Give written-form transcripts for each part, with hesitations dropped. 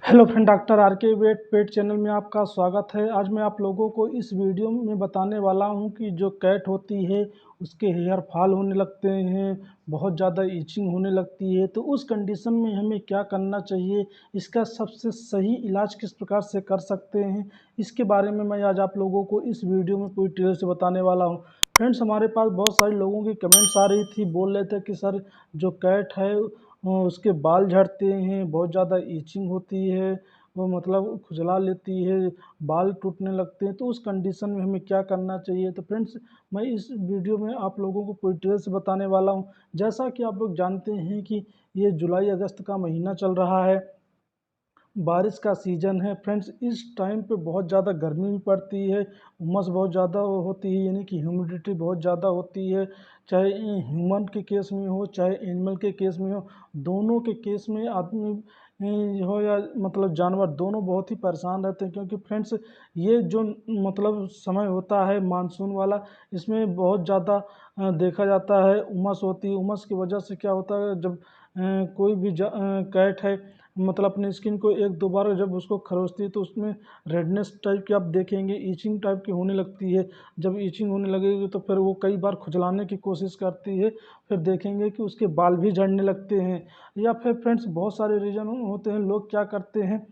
Hello friend, doctor R के wait पेट channel में आपका स्वागत है। आज मैं आप लोगों को इस वीडियो में बताने वाला हूं कि जो कैट होती है उसके हेयर फॉल होने लगते हैं, बहुत ज़्यादा ईचिंग होने लगती है, तो उस कंडीशन में हमें क्या करना चाहिए, इसका सबसे सही इलाज किस प्रकार से कर सकते हैं, इसके बारे में मैं आज आप लोगों को इस वीडियो में पूरी डिटेल से बताने वाला हूं। फ्रेंड्स, हमारे पास बहुत सारे लोगों की कमेंट्स आ रही थी, बोल रहे थे कि सर जो कैट है उसके बाल झड़ते हैं, बहुत ज़्यादा ईचिंग होती है, वो मतलब खुजला लेती है, बाल टूटने लगते हैं, तो उस कंडीशन में हमें क्या करना चाहिए। तो फ्रेंड्स, मैं इस वीडियो में आप लोगों को पूरी डिटेल से बताने वाला हूं। जैसा कि आप लोग जानते हैं कि ये जुलाई अगस्त का महीना चल रहा है, बारिश का सीज़न है। फ्रेंड्स, इस टाइम पे बहुत ज़्यादा गर्मी भी पड़ती है, उमस बहुत ज़्यादा होती है, यानी कि ह्यूमिडिटी बहुत ज़्यादा होती है। चाहे ह्यूमन के केस में हो, चाहे एनिमल के केस में हो, दोनों के केस में आदमी हो या मतलब जानवर, दोनों बहुत ही परेशान रहते हैं। क्योंकि फ्रेंड्स, ये जो मतलब समय होता है मानसून वाला, इसमें बहुत ज़्यादा देखा जाता है उमस होती है। उमस की वजह से क्या होता है, जब कोई भी कैट है मतलब अपनी स्किन को एक दो बार जब उसको खरोचती है तो उसमें रेडनेस टाइप की आप देखेंगे, ईचिंग टाइप की होने लगती है। जब ईचिंग होने लगेगी तो फिर वो कई बार खुजलाने की कोशिश करती है, फिर देखेंगे कि उसके बाल भी झड़ने लगते हैं। या फिर फ्रेंड्स, बहुत सारे रीज़न होते हैं, लोग क्या करते हैं,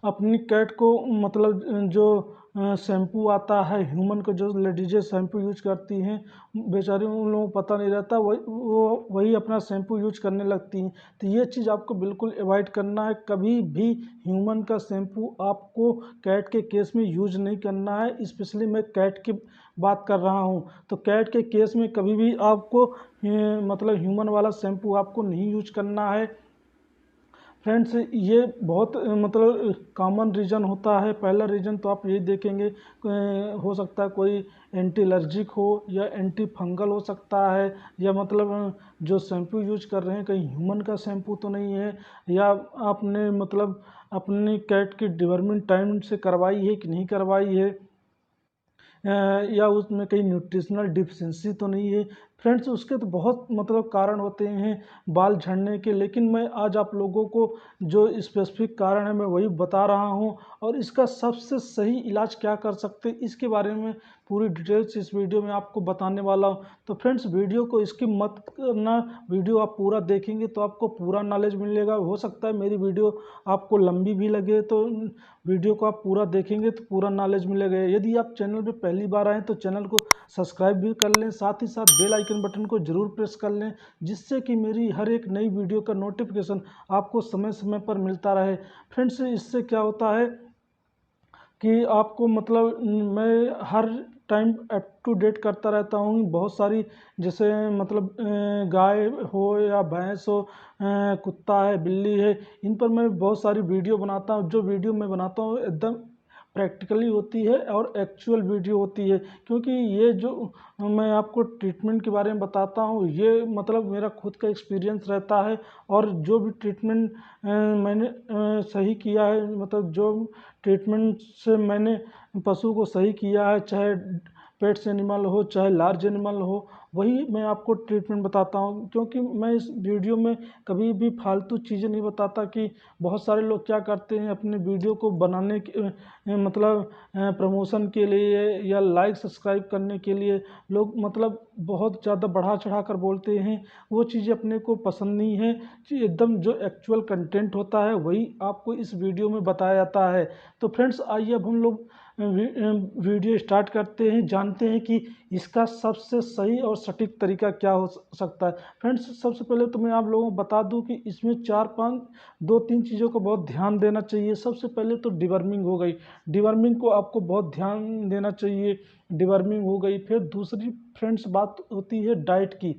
अपनी कैट को मतलब जो शैम्पू आता है ह्यूमन को, जो लेडीजें शैम्पू यूज करती हैं, बेचारी उन लोगों को पता नहीं रहता, वही अपना शैम्पू यूज करने लगती हैं। तो ये चीज़ आपको बिल्कुल अवॉइड करना है। कभी भी ह्यूमन का शैम्पू आपको कैट के केस में यूज नहीं करना है। स्पेशली मैं कैट की बात कर रहा हूँ, तो कैट के केस में कभी भी आपको मतलब ह्यूमन वाला शैम्पू आपको नहीं यूज करना है। फ्रेंड्स, ये बहुत मतलब कॉमन रीज़न होता है। पहला रीज़न तो आप यही देखेंगे, हो सकता है कोई एंटी एलर्जिक हो या एंटी फंगल हो सकता है, या मतलब जो शैम्पू यूज कर रहे हैं कहीं ह्यूमन का शैम्पू तो नहीं है, या आपने मतलब अपनी कैट की डिवर्मिंग टाइम से करवाई है कि नहीं करवाई है, या उसमें कहीं न्यूट्रिशनल डिफिशिएंसी तो नहीं है। फ्रेंड्स, उसके तो बहुत मतलब कारण होते हैं बाल झड़ने के, लेकिन मैं आज आप लोगों को जो स्पेसिफिक कारण है मैं वही बता रहा हूं, और इसका सबसे सही इलाज क्या कर सकते हैं इसके बारे में पूरी डिटेल्स इस वीडियो में आपको बताने वाला हूं। तो फ्रेंड्स, वीडियो को स्किप मत करना, वीडियो आप पूरा देखेंगे तो आपको पूरा नॉलेज मिलेगा। हो सकता है मेरी वीडियो आपको लंबी भी लगे, तो वीडियो को आप पूरा देखेंगे तो पूरा नॉलेज मिलेगा। यदि आप चैनल पे पहली बार आएँ तो चैनल को सब्सक्राइब भी कर लें, साथ ही साथ बेल आइकन बटन को जरूर प्रेस कर लें, जिससे कि मेरी हर एक नई वीडियो का नोटिफिकेशन आपको समय समय पर मिलता रहे। फ्रेंड्स, इससे क्या होता है कि आपको मतलब मैं हर टाइम अप टू डेट करता रहता हूँ। बहुत सारी जैसे मतलब गाय हो या भैंस हो, कुत्ता है, बिल्ली है, इन पर मैं बहुत सारी वीडियो बनाता हूँ। जो वीडियो मैं बनाता हूँ एकदम प्रैक्टिकली होती है और एक्चुअल वीडियो होती है। क्योंकि ये जो मैं आपको ट्रीटमेंट के बारे में बताता हूँ, ये मतलब मेरा खुद का एक्सपीरियंस रहता है। और जो भी ट्रीटमेंट मैंने सही किया है, मतलब जो ट्रीटमेंट से मैंने पशु को सही किया है, चाहे पेट्स एनिमल हो चाहे लार्ज एनिमल हो, वही मैं आपको ट्रीटमेंट बताता हूँ। क्योंकि मैं इस वीडियो में कभी भी फालतू चीज़ें नहीं बताता। कि बहुत सारे लोग क्या करते हैं, अपने वीडियो को बनाने के मतलब प्रमोशन के लिए या लाइक सब्सक्राइब करने के लिए लोग मतलब बहुत ज़्यादा बढ़ा चढ़ा कर बोलते हैं। वो चीज़ें अपने को पसंद नहीं है। कि एकदम जो एक्चुअल कंटेंट होता है वही आपको इस वीडियो में बताया जाता है। तो फ्रेंड्स, आइए अब हम लोग वीडियो स्टार्ट करते हैं, जानते हैं कि इसका सबसे सही और सटीक तरीका क्या हो सकता है। फ्रेंड्स, सबसे पहले तो मैं आप लोगों को बता दूं कि इसमें चार पांच दो तीन चीज़ों को बहुत ध्यान देना चाहिए। सबसे पहले तो डिवर्मिंग हो गई, डिवर्मिंग को आपको बहुत ध्यान देना चाहिए। डिवर्मिंग हो गई, फिर दूसरी फ्रेंड्स बात होती है डाइट की।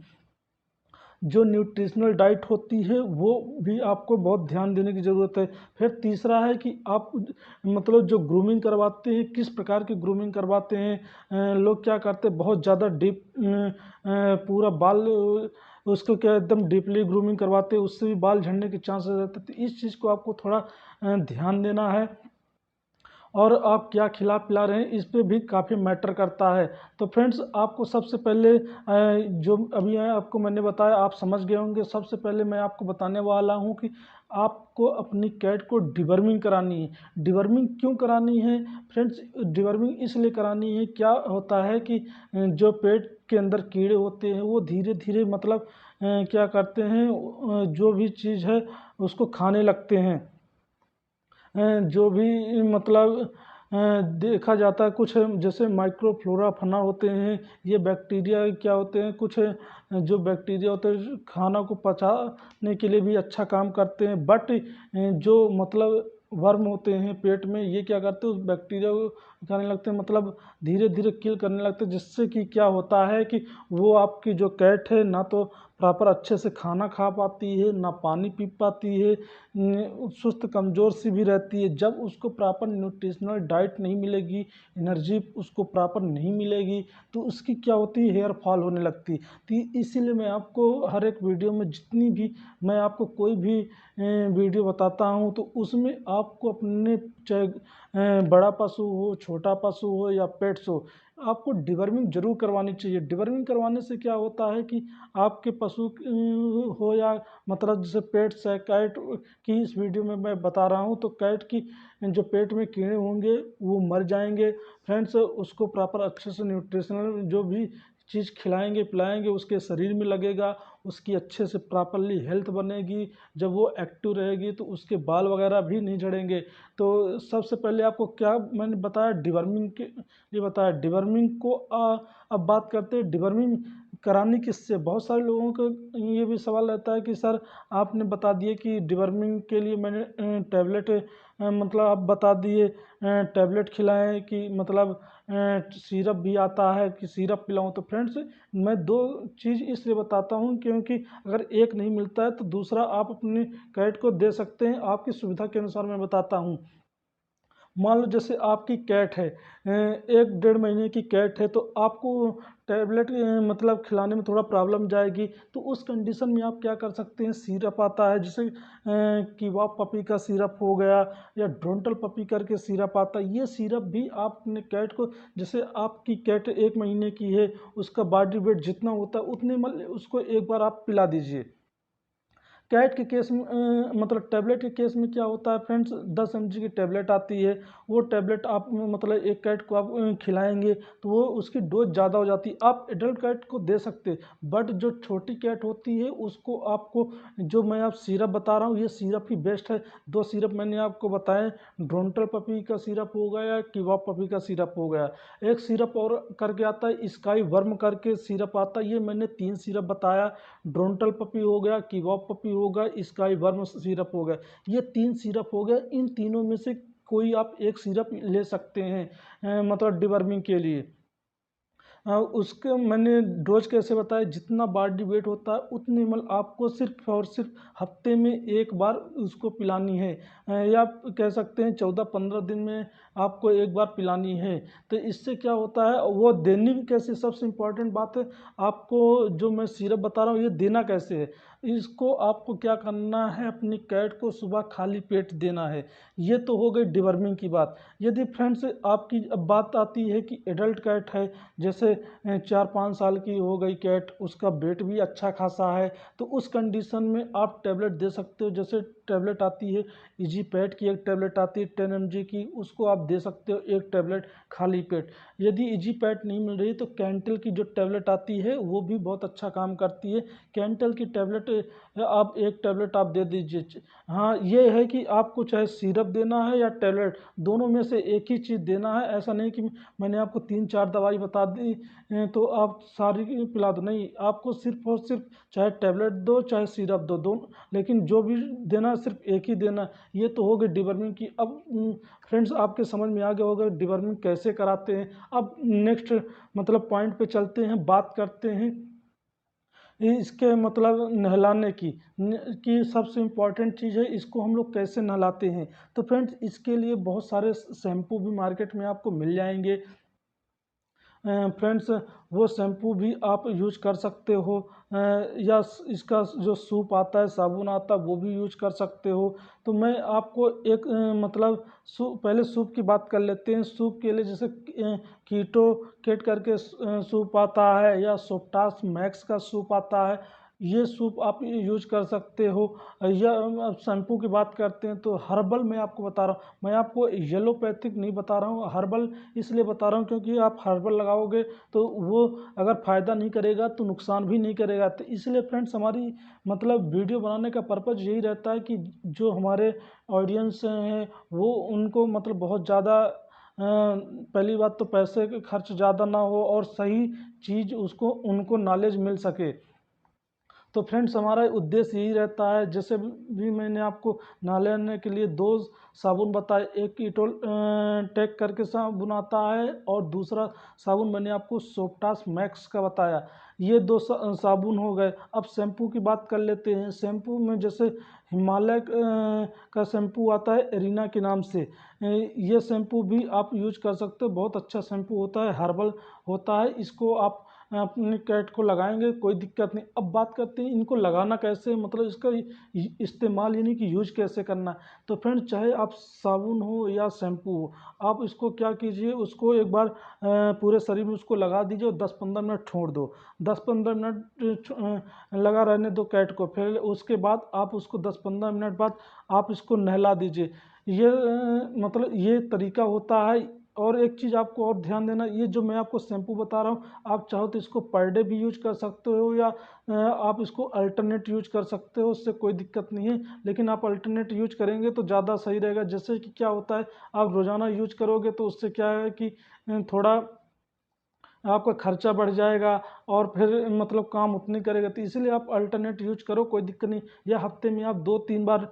जो न्यूट्रिशनल डाइट होती है वो भी आपको बहुत ध्यान देने की ज़रूरत है। फिर तीसरा है कि आप मतलब जो ग्रूमिंग करवाते हैं, किस प्रकार की ग्रूमिंग करवाते हैं। लोग क्या करते हैं, बहुत ज़्यादा डीप पूरा बाल उसको क्या एकदम डीपली ग्रूमिंग करवाते हैं, उससे भी बाल झड़ने के चांसेस रहते हैं। तो इस चीज़ को आपको थोड़ा ध्यान देना है। और आप क्या खिला पिला रहे हैं इस पे भी काफ़ी मैटर करता है। तो फ्रेंड्स, आपको सबसे पहले जो अभी आपको मैंने बताया आप समझ गए होंगे। सबसे पहले मैं आपको बताने वाला हूँ कि आपको अपनी कैट को डिवर्मिंग करानी है। डिवर्मिंग क्यों करानी है फ्रेंड्स? डिवर्मिंग इसलिए करानी है, क्या होता है कि जो पेट के अंदर कीड़े होते हैं वो धीरे धीरे मतलब क्या करते हैं, जो भी चीज़ है उसको खाने लगते हैं। जो भी मतलब देखा जाता है, कुछ जैसे माइक्रोफ्लोरा फना होते हैं, ये बैक्टीरिया क्या होते हैं, कुछ जो बैक्टीरिया होते हैं खाना को पचाने के लिए भी अच्छा काम करते हैं। बट जो मतलब वर्म होते हैं पेट में, ये क्या करते हैं उस बैक्टीरिया को खाने लगते हैं, मतलब धीरे धीरे किल करने लगते हैं। जिससे कि क्या होता है कि वो आपकी जो कैट है ना तो प्रॉपर अच्छे से खाना खा पाती है, ना पानी पी पाती है, सुस्त कमज़ोर सी भी रहती है। जब उसको प्रॉपर न्यूट्रिशनल डाइट नहीं मिलेगी, एनर्जी उसको प्रॉपर नहीं मिलेगी, तो उसकी क्या होती है, हेयर फॉल होने लगती है। तो इसीलिए मैं आपको हर एक वीडियो में जितनी भी मैं आपको कोई भी वीडियो बताता हूँ तो उसमें आपको अपने चाहे बड़ा पशु हो, छोटा पशु हो या पेट्स हो, आपको डिवर्मिंग जरूर करवानी चाहिए। डिवर्मिंग करवाने से क्या होता है कि आपके पशु हो या मतलब जैसे पेट्स है, कैट की इस वीडियो में मैं बता रहा हूँ, तो कैट की जो पेट में कीड़े होंगे वो मर जाएंगे। फ्रेंड्स, उसको प्रॉपर अच्छे से न्यूट्रिशनल जो भी चीज़ खिलाएंगे पिलाएंगे उसके शरीर में लगेगा, उसकी अच्छे से प्रॉपरली हेल्थ बनेगी। जब वो एक्टिव रहेगी तो उसके बाल वगैरह भी नहीं झड़ेंगे। तो सबसे पहले आपको क्या मैंने बताया, डिवर्मिंग के लिए बताया। डिवर्मिंग को अब बात करते हैं डिवर्मिंग करानी किससे। बहुत सारे लोगों को ये भी सवाल रहता है कि सर आपने बता दिए कि डिवर्मिंग के लिए मैंने टैबलेट मतलब आप बता दिए टैबलेट खिलाएं कि मतलब सिरप भी आता है कि सिरप पिलाऊं। तो फ्रेंड्स, मैं दो चीज़ इसलिए बताता हूं क्योंकि अगर एक नहीं मिलता है तो दूसरा आप अपने कैट को दे सकते हैं। आपकी सुविधा के अनुसार मैं बताता हूं। मान लो जैसे आपकी कैट है, 1 डेढ़ महीने की कैट है, तो आपको टैबलेट मतलब खिलाने में थोड़ा प्रॉब्लम जाएगी। तो उस कंडीशन में आप क्या कर सकते हैं, सिरप आता है जैसे किवा पपी का सिरप हो गया या ड्रोंटल पपी करके सिरप आता है। ये सिरप भी आप अपने कैट को, जैसे आपकी कैट 1 महीने की है, उसका बॉडी वेट जितना होता है उतने उसको एक बार आप पिला दीजिए। कैट के केस में मतलब टैबलेट के केस में क्या होता है फ्रेंड्स, 10 mg की टैबलेट आती है। वो टैबलेट आप मतलब एक कैट को आप खिलाएंगे तो वो उसकी डोज ज़्यादा हो जाती है। आप एडल्ट कैट को दे सकते हैं, बट जो छोटी कैट होती है उसको आपको जो मैं आप सिरप बता रहा हूँ ये सिरप ही बेस्ट है। 2 सिरप मैंने आपको बताए, ड्रोंटल पपी का सिरप हो गया, किवा पपी का सिरप हो गया। एक सिरप और करके आता है स्काई वर्म करके सिरप आता है। ये मैंने 3 सिरप बताया, ड्रोंटल पपी हो गया, किवॉप पपी होगा, स्काई वर्म सिरप हो गया। ये 3 सिरप हो गए। इन तीनों में से कोई आप एक सिरप ले सकते हैं मतलब डिवर्मिंग के लिए। उसके मैंने डोज कैसे बताया, जितना बॉडी वेट होता है उतनी मल आपको सिर्फ और सिर्फ हफ्ते में एक बार उसको पिलानी है, या आप कह सकते हैं 14-15 दिन में आपको एक बार पिलानी है। तो इससे क्या होता है, वो देनी भी कैसे, सबसे इम्पॉर्टेंट बात है। आपको जो मैं सिरप बता रहा हूँ ये देना कैसे है। इसको आपको क्या करना है, अपनी कैट को सुबह खाली पेट देना है। ये तो हो गई डिवर्मिंग की बात। यदि फ्रेंड्स आपकी अब बात आती है कि एडल्ट कैट है, जैसे 4-5 साल की हो गई कैट, उसका वेट भी अच्छा खासा है, तो उस कंडीशन में आप टैबलेट दे सकते हो। जैसे टैबलेट आती है इजी पैड की, एक टैबलेट आती है 10 mg की, उसको आप दे सकते हो एक टैबलेट खाली पेट। यदि इजी पैड नहीं मिल रही तो कैंटल की जो टैबलेट आती है वो भी बहुत अच्छा काम करती है। कैंटल की टैबलेट आप एक टैबलेट आप दे दीजिए। हाँ, ये है कि आपको चाहे सिरप देना है या टैबलेट, दोनों में से एक ही चीज़ देना है। ऐसा नहीं कि मैंने आपको 3-4 दवाई बता दी तो आप सारी पिला दो, नहीं, आपको सिर्फ और सिर्फ चाहे टैबलेट दो चाहे सिरप दो, दोनों, लेकिन जो भी देना सिर्फ एक ही देना। ये तो हो गई डिवर्मिंग की। अब फ्रेंड्स आपके समझ में आ गया होगा डिवर्मिंग कैसे कराते हैं। अब नेक्स्ट मतलब पॉइंट पे चलते हैं, बात करते हैं इसके मतलब नहलाने की। कि सबसे इम्पॉर्टेंट चीज़ है, इसको हम लोग कैसे नहलाते हैं। तो फ्रेंड्स इसके लिए बहुत सारे शैम्पू भी मार्केट में आपको मिल जाएंगे। फ्रेंड्स वो शैम्पू भी आप यूज कर सकते हो। या इसका जो सूप आता है, साबुन आता है, वो भी यूज कर सकते हो। तो मैं आपको एक मतलब पहले सूप की बात कर लेते हैं। सूप के लिए जैसे कीटो केट करके सूप आता है, या सोफ्टास मैक्स का सूप आता है, ये सूप आप यूज कर सकते हो। या अब शैम्पू की बात करते हैं तो हर्बल मैं आपको बता रहा हूँ। मैं आपको येलोपैथिक नहीं बता रहा हूँ, हर्बल इसलिए बता रहा हूँ क्योंकि आप हर्बल लगाओगे तो वो अगर फ़ायदा नहीं करेगा तो नुकसान भी नहीं करेगा। तो इसलिए फ्रेंड्स हमारी मतलब वीडियो बनाने का पर्पज़ यही रहता है कि जो हमारे ऑडियंस हैं वो उनको मतलब बहुत ज़्यादा पहली बात तो पैसे के खर्च ज़्यादा ना हो और सही चीज़ उसको उनको नॉलेज मिल सके। तो फ्रेंड्स हमारा उद्देश्य यही रहता है। जैसे भी मैंने आपको नहलाने के लिए दो साबुन बताए, एक कीटोल टेक करके साबुन आता है और दूसरा साबुन मैंने आपको सोफ्टास मैक्स का बताया। ये दो साबुन हो गए। अब शैम्पू की बात कर लेते हैं। शैम्पू में जैसे हिमालय का शैम्पू आता है एरिना के नाम से, ये शैम्पू भी आप यूज कर सकते हो। बहुत अच्छा शैम्पू होता है, हर्बल होता है। इसको आप अपने कैट को लगाएंगे कोई दिक्कत नहीं। अब बात करते हैं इनको लगाना कैसे, मतलब इसका इस्तेमाल यानी कि यूज कैसे करना है। तो फ्रेंड चाहे आप साबुन हो या शैम्पू हो, आप इसको क्या कीजिए, उसको एक बार पूरे शरीर में उसको लगा दीजिए और 10-15 मिनट छोड़ दो। 10-15 मिनट लगा रहने दो कैट को। फिर उसके बाद आप उसको 10-15 मिनट बाद आप इसको नहला दीजिए। ये मतलब ये तरीका होता है। और एक चीज़ आपको और ध्यान देना, ये जो मैं आपको शैम्पू बता रहा हूँ, आप चाहो तो इसको पर डे भी यूज कर सकते हो या आप इसको अल्टरनेट यूज कर सकते हो, उससे कोई दिक्कत नहीं है। लेकिन आप अल्टरनेट यूज करेंगे तो ज़्यादा सही रहेगा। जैसे कि क्या होता है, आप रोज़ाना यूज करोगे तो उससे क्या है कि थोड़ा आपका खर्चा बढ़ जाएगा और फिर मतलब काम उतनी करेगा। तो इसीलिए आप अल्टरनेट यूज करो, कोई दिक्कत नहीं। या हफ्ते में आप 2-3 बार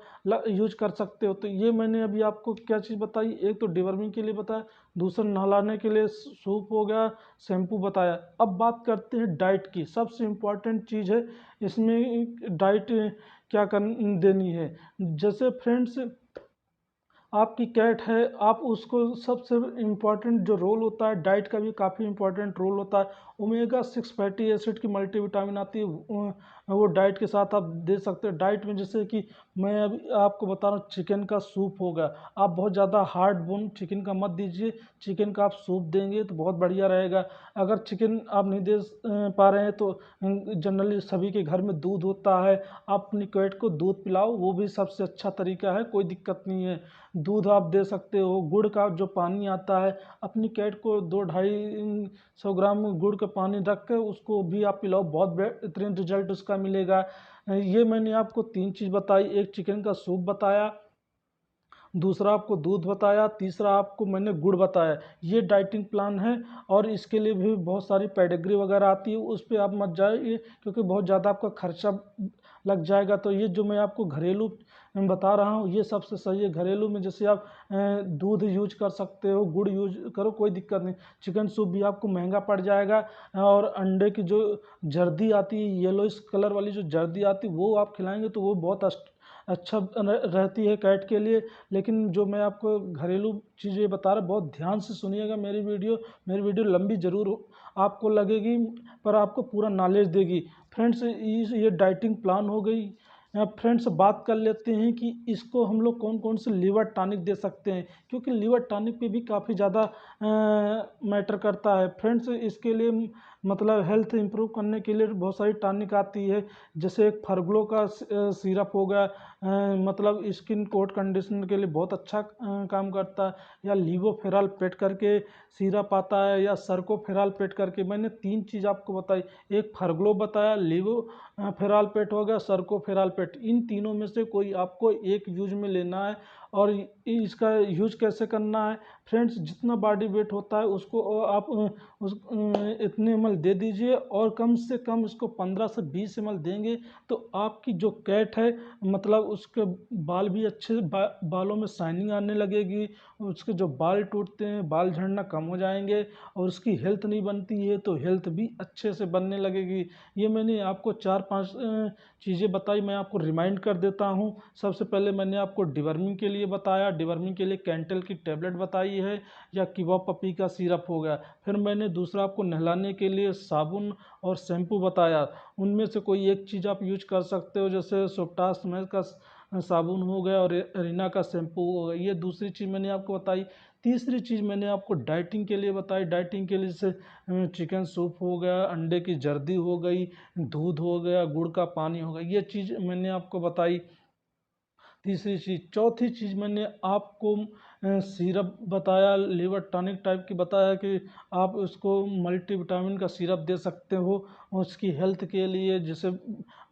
यूज कर सकते हो। तो ये मैंने अभी आपको क्या चीज़ बताई, एक तो डिवर्मिंग के लिए बताया, दूसरा नहलाने के लिए सूप हो गया, शैम्पू बताया। अब बात करते हैं डाइट की। सबसे इम्पॉर्टेंट चीज़ है इसमें डाइट क्या कर देनी है। जैसे फ्रेंड्स आपकी कैट है, आप उसको सबसे इम्पॉर्टेंट जो रोल होता है, डाइट का भी काफ़ी इम्पॉर्टेंट रोल होता है। ओमेगा 6 फैटी एसिड की मल्टीविटामिन आती है, वो डाइट के साथ आप दे सकते हो। डाइट में जैसे कि मैं अभी आपको बता रहा हूँ, चिकन का सूप होगा। आप बहुत ज़्यादा हार्ड बोन चिकन का मत दीजिए, चिकन का आप सूप देंगे तो बहुत बढ़िया रहेगा। अगर चिकन आप नहीं दे पा रहे हैं तो जनरली सभी के घर में दूध होता है, आप अपनी कैट को दूध पिलाओ, वो भी सबसे अच्छा तरीका है, कोई दिक्कत नहीं है। दूध आप दे सकते हो। गुड़ का जो पानी आता है, अपनी कैट को 2-250 ग्राम गुड़ का पानी रख कर उसको भी आप पिलाओ, बहुत बेहतरीन रिजल्ट उसका मिलेगा। ये मैंने आपको 3 चीज़ बताई, एक चिकन का सूप बताया, दूसरा आपको दूध बताया, तीसरा आपको मैंने गुड़ बताया। ये डाइटिंग प्लान है और इसके लिए भी बहुत सारी पेडिग्री वगैरह आती है, उस पर आप मत जाइए क्योंकि बहुत ज़्यादा आपका खर्चा लग जाएगा। तो ये जो मैं आपको घरेलू बता रहा हूँ ये सबसे सही है। घरेलू में जैसे आप दूध यूज कर सकते हो, गुड़ यूज करो, कोई दिक्कत नहीं। चिकन सूप भी आपको महंगा पड़ जाएगा। और अंडे की जो जर्दी आती है, येलोइश कलर वाली जो जर्दी आती है, वो आप खिलाएंगे तो वो बहुत अच्छा रहती है कैट के लिए। लेकिन जो मैं आपको घरेलू चीज़ें बता रहा, बहुत ध्यान से सुनिएगा मेरी वीडियो लंबी ज़रूर आपको लगेगी पर आपको पूरा नॉलेज देगी। फ्रेंड्स ये डाइटिंग प्लान हो गई। फ्रेंड्स बात कर लेते हैं कि इसको हम लोग कौन कौन से लीवर टॉनिक दे सकते हैं, क्योंकि लीवर टॉनिक पे भी काफ़ी ज़्यादा मैटर करता है। फ्रेंड्स इसके लिए मतलब हेल्थ इंप्रूव करने के लिए बहुत सारी टॉनिक आती है। जैसे एक फर्गलो का सिरप हो गया, मतलब स्किन कोट कंडीशनर के लिए बहुत अच्छा काम करता है। या लीवोफेराल पेट करके सिरप आता है, या सर्कोफेराल पेट करके। मैंने 3 चीज़ आपको बताई, एक फर्गलो बताया, फेराल पेट हो गया, सर्कोफेराल पेट। इन तीनों में से कोई आपको एक यूज में लेना है। और इसका यूज कैसे करना है, फ्रेंड्स जितना बॉडी वेट होता है उसको आप इतने ml दे दीजिए, और कम से कम इसको 15 से 20 ml देंगे तो आपकी जो कैट है मतलब उसके बाल भी अच्छे बालों में शाइनिंग आने लगेगी। उसके जो बाल टूटते हैं, बाल झड़ना कम हो जाएंगे। और उसकी हेल्थ नहीं बनती है तो हेल्थ भी अच्छे से बनने लगेगी। ये मैंने आपको 4-5 चीज़ें बताई, मैं आपको रिमाइंड कर देता हूँ। सबसे पहले मैंने आपको डिवर्मिंग के लिए बताया, डिवर्मिंग के लिए कैंटल की टैबलेट बताई है, या किवा पपी का सिरप हो गया। फिर मैंने दूसरा आपको नहलाने के लिए साबुन और शैम्पू बताया। उनमें से कोई एक चीज़ आप यूज कर सकते हो, जैसे सोफ्टास मैस का साबुन हो गया और रीना का शैम्पू हो गया। ये दूसरी चीज़ मैंने आपको बताई। तीसरी चीज़ मैंने आपको डाइटिंग के लिए बताई। डाइटिंग के लिए जैसे चिकन सूप हो गया, अंडे की जर्दी हो गई, दूध हो गया, गुड़ का पानी हो गया, ये चीज़ मैंने आपको बताई। तीसरी चीज़, चौथी चीज़ मैंने आपको सिरप बताया, लिवर टॉनिक टाइप की बताया कि आप उसको मल्टीविटामिन का सिरप दे सकते हो उसकी हेल्थ के लिए। जैसे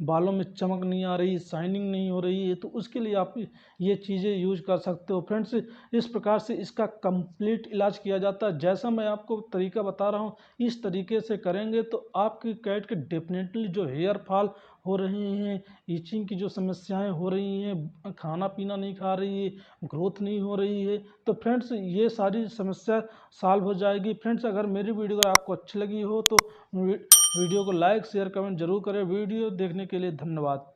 बालों में चमक नहीं आ रही, शाइनिंग नहीं हो रही है, तो उसके लिए आप ये चीज़ें यूज कर सकते हो फ्रेंड्स। इस प्रकार से इसका कंप्लीट इलाज किया जाता है। जैसा मैं आपको तरीका बता रहा हूँ, इस तरीके से करेंगे तो आपकी कैट के डेफिनेटली जो हेयर फॉल हो रहे हैं, ईचिंग की जो समस्याएं हो रही हैं, खाना पीना नहीं खा रही है, ग्रोथ नहीं हो रही है, तो फ्रेंड्स ये सारी समस्या सॉल्व हो जाएगी। फ्रेंड्स, अगर मेरी वीडियो अगर आपको अच्छी लगी हो तो वीडियो को लाइक शेयर कमेंट जरूर करें। वीडियो देखने के लिए धन्यवाद।